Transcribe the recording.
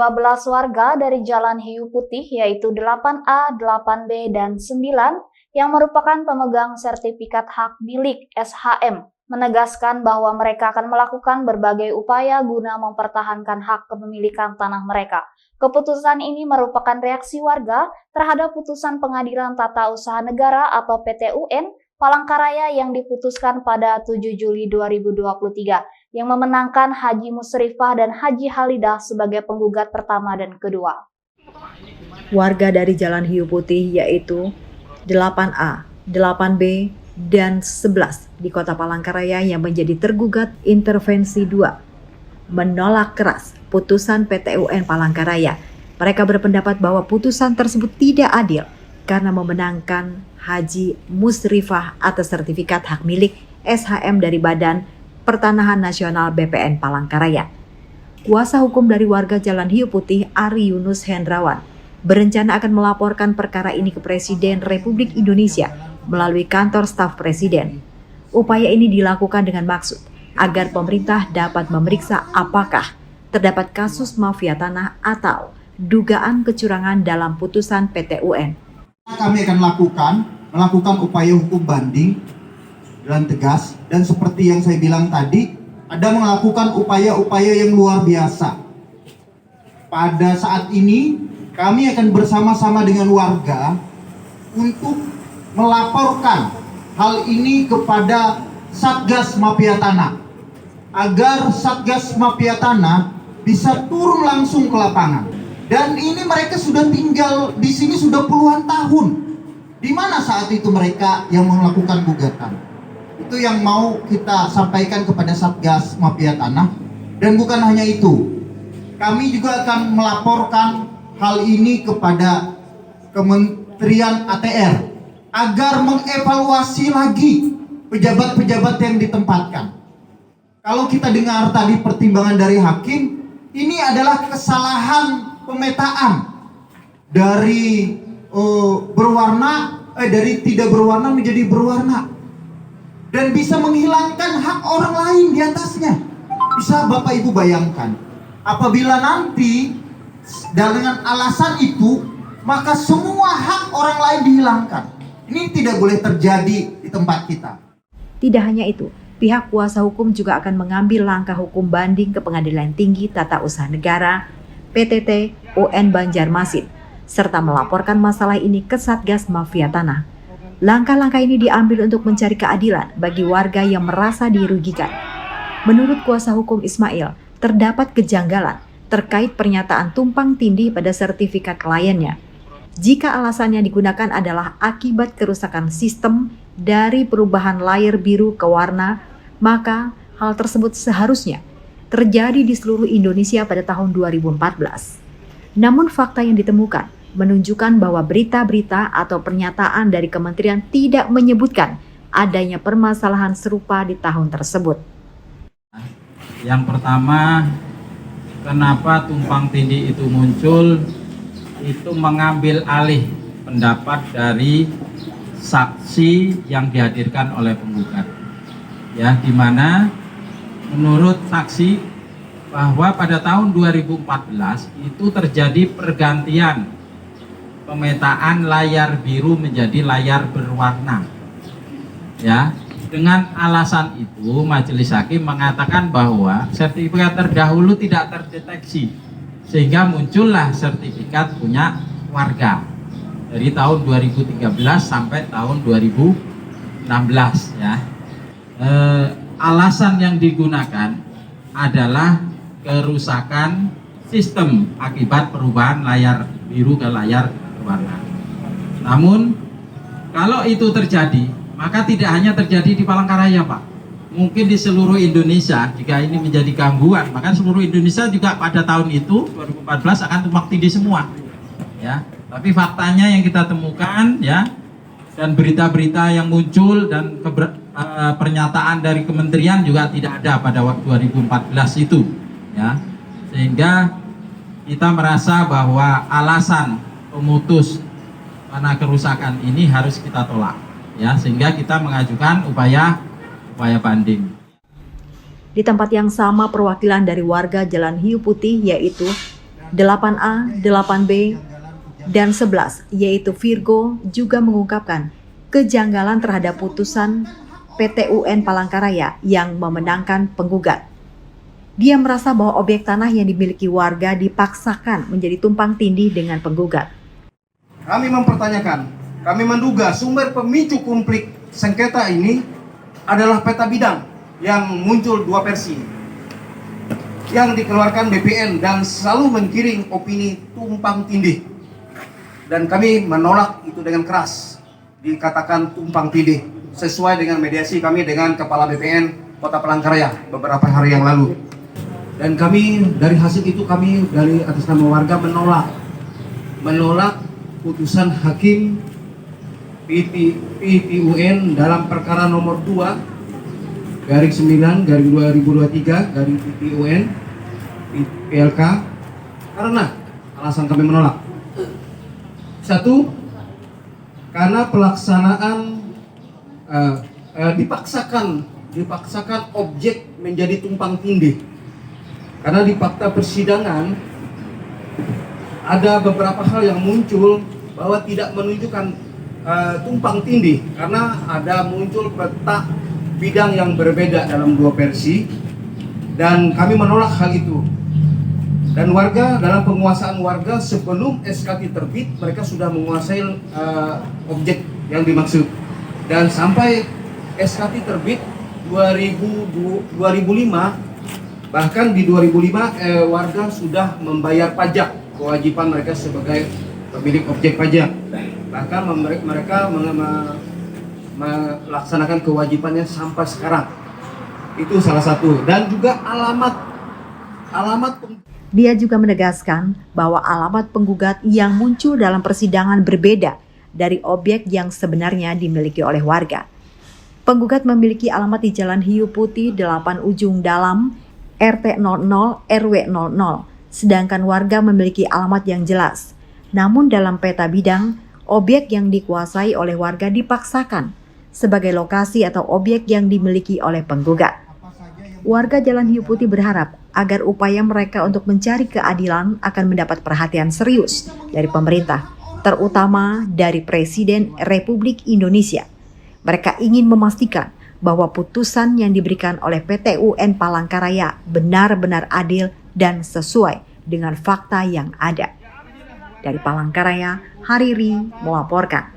12 warga dari Jalan Hiu Putih yaitu 8A, 8B, dan 9 yang merupakan pemegang sertifikat hak milik SHM menegaskan bahwa mereka akan melakukan berbagai upaya guna mempertahankan hak kepemilikan tanah mereka. Keputusan ini merupakan reaksi warga terhadap putusan Pengadilan Tata Usaha Negara atau PT-UN Palangkaraya yang diputuskan pada 7 Juli 2023 yang memenangkan Haji Musrifah dan Haji Halidah sebagai penggugat pertama dan kedua. Warga dari Jalan Hiu Putih yaitu 8A, 8B, dan 11 di Kota Palangkaraya yang menjadi tergugat intervensi 2 menolak keras putusan PT-UN Palangkaraya. Mereka berpendapat bahwa putusan tersebut tidak adil karena memenangkan Haji Musrifah atas sertifikat hak milik SHM dari Badan Pertanahan Nasional BPN Palangkaraya. Kuasa hukum dari warga Jalan Hiu Putih, Ari Yunus Hendrawan, berencana akan melaporkan perkara ini ke Presiden Republik Indonesia melalui kantor staf Presiden. Upaya ini dilakukan dengan maksud agar pemerintah dapat memeriksa apakah terdapat kasus mafia tanah atau dugaan kecurangan dalam putusan PT-UN. Kami akan melakukan upaya hukum banding dengan tegas, dan seperti yang saya bilang tadi, ada melakukan upaya-upaya yang luar biasa. Pada saat ini kami akan bersama-sama dengan warga untuk melaporkan hal ini kepada Satgas Mafia Tanah agar Satgas Mafia Tanah bisa turun langsung ke lapangan. Dan ini mereka sudah tinggal di sini sudah puluhan tahun. Di mana saat itu mereka yang melakukan gugatan? Itu yang mau kita sampaikan kepada Satgas Mafia Tanah. Dan bukan hanya itu, kami juga akan melaporkan hal ini kepada Kementerian ATR agar mengevaluasi lagi pejabat-pejabat yang ditempatkan. Kalau kita dengar tadi pertimbangan dari hakim, ini adalah kesalahan pemetaan dari dari tidak berwarna menjadi berwarna, dan bisa menghilangkan hak orang lain di atasnya. Bisa Bapak Ibu bayangkan, apabila nanti dengan alasan itu maka semua hak orang lain dihilangkan. Ini tidak boleh terjadi di tempat kita. Tidak hanya itu, pihak kuasa hukum juga akan mengambil langkah hukum banding ke Pengadilan Tinggi Tata Usaha Negara PTT UN Banjarmasin, serta melaporkan masalah ini ke Satgas Mafia Tanah. Langkah-langkah ini diambil untuk mencari keadilan bagi warga yang merasa dirugikan. Menurut kuasa hukum Ismail, terdapat kejanggalan terkait pernyataan tumpang tindih pada sertifikat kliennya. Jika alasannya digunakan adalah akibat kerusakan sistem dari perubahan layar biru ke warna, maka hal tersebut seharusnya terjadi di seluruh Indonesia pada tahun 2014. Namun fakta yang ditemukan menunjukkan bahwa berita-berita atau pernyataan dari kementerian tidak menyebutkan adanya permasalahan serupa di tahun tersebut. Yang pertama, kenapa tumpang tindih itu muncul? Itu mengambil alih pendapat dari saksi yang dihadirkan oleh penggugat. Ya, di mana menurut saksi bahwa pada tahun 2014 itu terjadi pergantian pemetaan layar biru menjadi layar berwarna. Ya, dengan alasan itu majelis hakim mengatakan bahwa sertifikat terdahulu tidak terdeteksi, sehingga muncullah sertifikat punya warga dari tahun 2013 sampai tahun 2016 ya. Alasan yang digunakan adalah kerusakan sistem akibat perubahan layar biru ke layar berwarna. Namun kalau itu terjadi, maka tidak hanya terjadi di Palangkaraya, Pak. Mungkin di seluruh Indonesia. Jika ini menjadi gangguan, maka seluruh Indonesia juga pada tahun itu 2014 akan tumpang tindih semua. Ya, tapi faktanya yang kita temukan ya, dan berita-berita yang muncul dan pernyataan dari kementerian juga tidak ada pada waktu 2014 itu ya, sehingga kita merasa bahwa alasan pemutus karena kerusakan ini harus kita tolak ya, sehingga kita mengajukan upaya banding. Di tempat yang sama, perwakilan dari warga Jalan Hiu Putih yaitu 8A, 8B, dan 11, yaitu Virgo, juga mengungkapkan kejanggalan terhadap putusan PT UN Palangkaraya yang memenangkan penggugat. Dia merasa bahwa objek tanah yang dimiliki warga dipaksakan menjadi tumpang tindih dengan penggugat. Kami mempertanyakan, kami menduga sumber pemicu konflik sengketa ini adalah peta bidang yang muncul dua versi yang dikeluarkan BPN dan selalu menggiring opini tumpang tindih. Dan kami menolak itu dengan keras, dikatakan tumpang tindih, sesuai dengan mediasi kami dengan Kepala BPN Kota Palangkaraya beberapa hari yang lalu. Dan kami dari hasil itu kami dari atas nama warga menolak putusan Hakim PT-UN dalam perkara nomor 2/9/2023 garing PT-UN PLK karena alasan kami menolak. Satu, karena pelaksanaan dipaksakan objek menjadi tumpang tindih. Karena di fakta persidangan ada beberapa hal yang muncul bahwa tidak menunjukkan tumpang tindih karena ada muncul peta bidang yang berbeda dalam dua versi, dan kami menolak hal itu. Dan warga, dalam penguasaan warga sebelum SKT terbit, mereka sudah menguasai objek yang dimaksud. Dan sampai SKT terbit 2005, bahkan di 2005 warga sudah membayar pajak, kewajiban mereka sebagai pemilik objek pajak. Bahkan mereka melaksanakan kewajibannya sampai sekarang. Itu salah satu. Dan juga alamat Dia juga menegaskan bahwa alamat penggugat yang muncul dalam persidangan berbeda dari objek yang sebenarnya dimiliki oleh warga. Penggugat memiliki alamat di Jalan Hiu Putih 8 Ujung Dalam, RT 00 RW 00, sedangkan warga memiliki alamat yang jelas. Namun dalam peta bidang, objek yang dikuasai oleh warga dipaksakan sebagai lokasi atau objek yang dimiliki oleh penggugat. Warga Jalan Hiu Putih berharap agar upaya mereka untuk mencari keadilan akan mendapat perhatian serius dari pemerintah, terutama dari Presiden Republik Indonesia. Mereka ingin memastikan bahwa putusan yang diberikan oleh PT UN Palangkaraya benar-benar adil dan sesuai dengan fakta yang ada. Dari Palangkaraya, Hariri melaporkan.